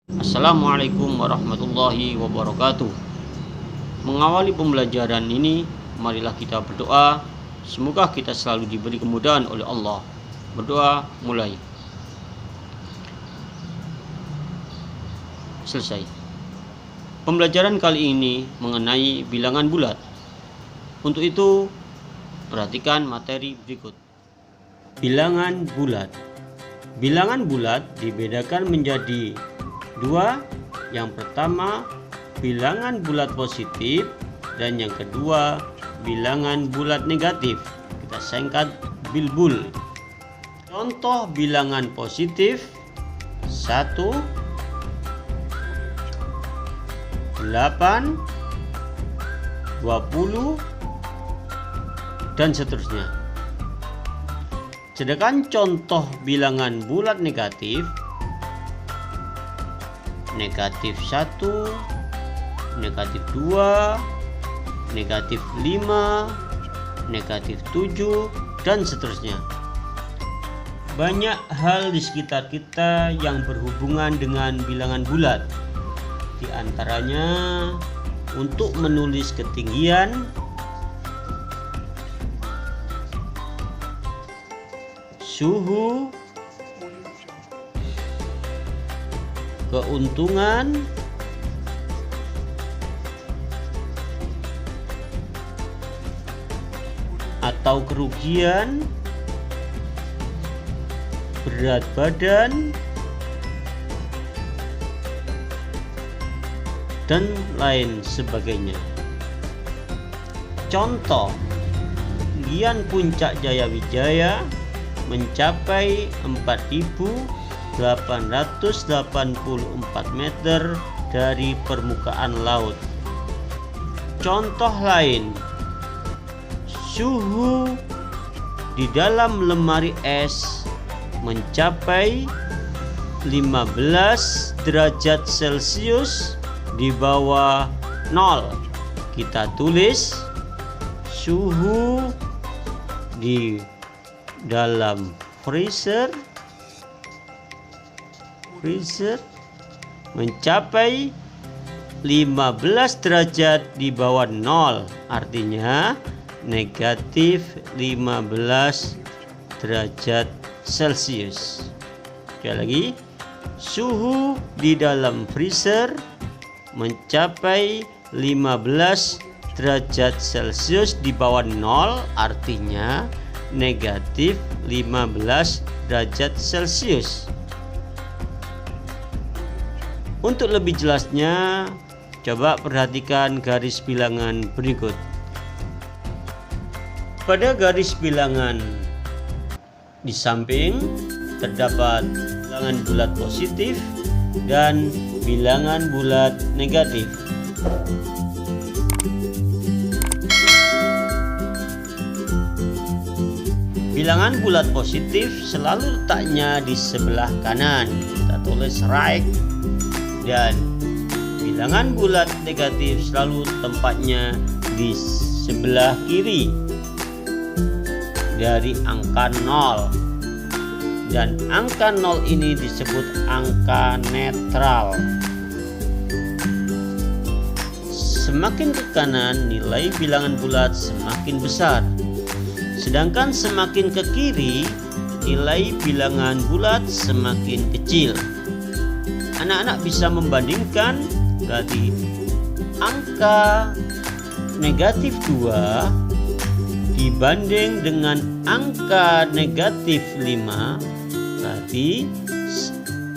Assalamualaikum warahmatullahi wabarakatuh. Mengawali pembelajaran ini, marilah kita berdoa. Semoga kita selalu diberi kemudahan oleh Allah. Berdoa mulai. Selesai. Pembelajaran kali ini mengenai bilangan bulat. Untuk itu, perhatikan materi berikut. Bilangan bulat. Bilangan bulat dibedakan menjadi dua. Yang pertama, bilangan bulat positif, dan yang kedua, bilangan bulat negatif. Kita singkat bilbul. Contoh bilangan positif: 1, 8, 20, dan seterusnya. Sedangkan contoh bilangan bulat negatif: negatif 1, negatif 2, negatif 5, negatif 7, dan seterusnya. Banyak hal di sekitar kita yang berhubungan dengan bilangan bulat. Di antaranya untuk menulis ketinggian, suhu, keuntungan, atau kerugian, berat badan, dan lain sebagainya. Contoh, ketinggian puncak Jayawijaya mencapai 4.884 meter dari permukaan laut. Contoh lain, suhu di dalam lemari es mencapai 15 derajat Celcius di bawah 0. Kita tulis suhu di dalam freezer mencapai 15 derajat di bawah 0, artinya negatif 15 derajat Celcius. Sekali lagi, suhu di dalam freezer mencapai 15 derajat Celcius di bawah 0, artinya negatif 15 derajat Celcius. Untuk lebih jelasnya, coba perhatikan garis bilangan berikut. Pada garis bilangan di samping terdapat bilangan bulat positif dan bilangan bulat negatif. Bilangan bulat positif selalu letaknya di sebelah kanan, kita tulis right, dan bilangan bulat negatif selalu tempatnya di sebelah kiri dari angka 0. Dan angka 0 ini disebut angka netral. Semakin ke kanan, nilai bilangan bulat semakin besar. Sedangkan semakin ke kiri, nilai bilangan bulat semakin kecil. Anak-anak bisa membandingkan, berarti angka negatif 2 dibanding dengan angka negatif 5, berarti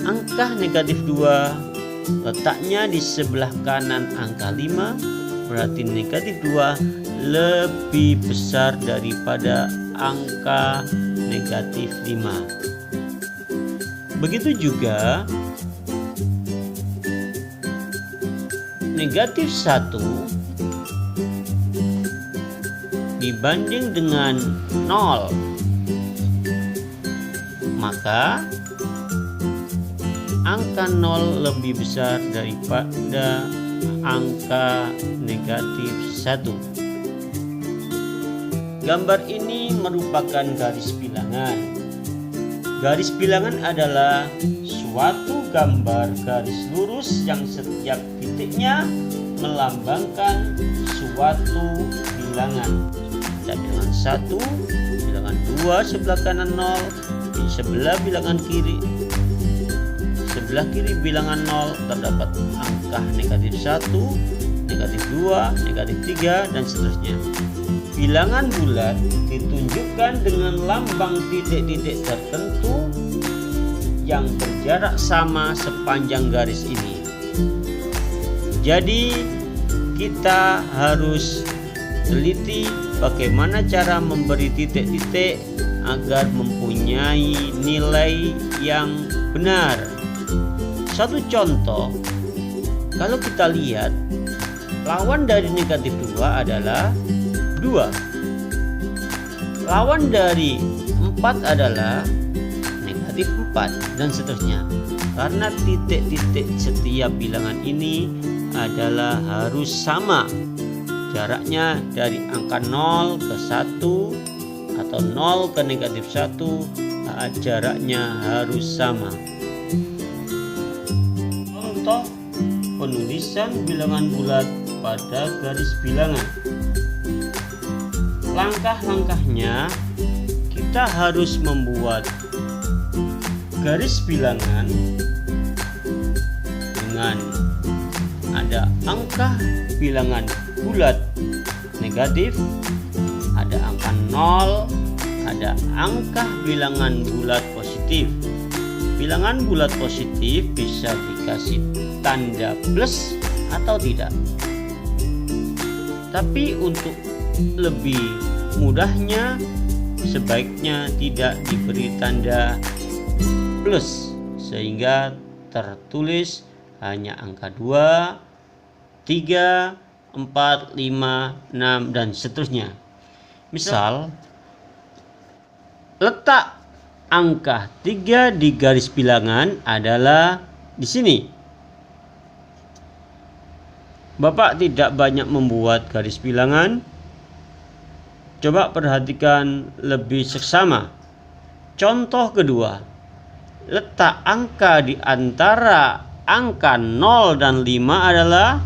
angka negatif 2 letaknya di sebelah kanan angka 5, berarti negatif 2 lebih besar daripada angka negatif 5. Begitu juga negatif 1 dibanding dengan 0, maka angka 0 lebih besar daripada angka negatif 1. Gambar ini merupakan garis bilangan. Garis bilangan adalah suatu gambar garis lurus yang setiap titiknya melambangkan suatu bilangan. Ada bilangan 1, bilangan 2 sebelah kanan 0, di sebelah bilangan kiri, sebelah kiri bilangan 0 terdapat angka negatif 1, negatif 2, negatif 3, dan seterusnya. Bilangan bulat ditunjukkan dengan lambang titik-titik tertentu yang berjarak sama sepanjang garis ini. Jadi kita harus teliti bagaimana cara memberi titik-titik agar mempunyai nilai yang benar. Satu contoh, kalau kita lihat lawan dari negatif 2 adalah 2. Lawan dari 4 adalah negatif 4, dan seterusnya. Karena titik-titik setiap bilangan ini adalah harus sama. Jaraknya dari angka 0 ke 1 atau 0 ke negatif 1, jaraknya harus sama. Contoh penulisan bilangan bulat pada garis bilangan. Langkah-langkahnya, kita harus membuat garis bilangan dengan ada angka bilangan bulat negatif, ada angka 0, ada angka bilangan bulat positif. Bilangan bulat positif bisa dikasih tanda plus atau tidak. Tapi untuk lebih mudahnya, sebaiknya tidak diberi tanda plus, sehingga tertulis hanya angka 2, 3, 4, 5, 6, dan seterusnya. Misal, letak angka 3 di garis bilangan adalah di sini. Bapak tidak banyak membuat garis bilangan. Coba perhatikan lebih seksama. Contoh kedua, letak angka di antara angka 0 dan 5 adalah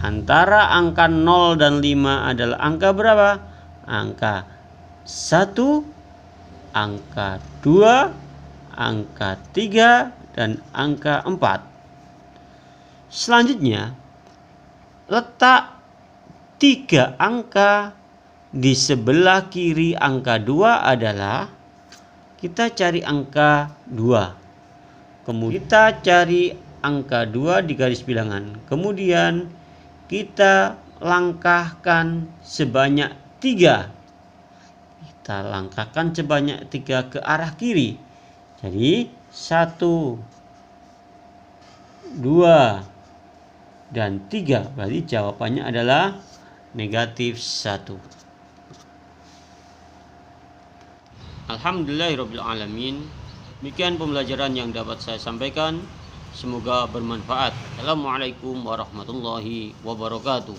antara angka 0 dan 5 adalah angka berapa? Angka 1, angka 2, angka 3, dan angka 4. Selanjutnya, letak 3 angka di sebelah kiri angka 2 adalah, kita cari angka 2. Kemudian kita cari angka 2 di garis bilangan. Kemudian kita langkahkan sebanyak 3. Kita langkahkan sebanyak 3 ke arah kiri. Jadi 1, 2, dan 3. Berarti jawabannya adalah negatif 1. Alhamdulillahirrabbilalamin. Demikian pembelajaran yang dapat saya sampaikan. Semoga bermanfaat. Assalamualaikum warahmatullahi wabarakatuh.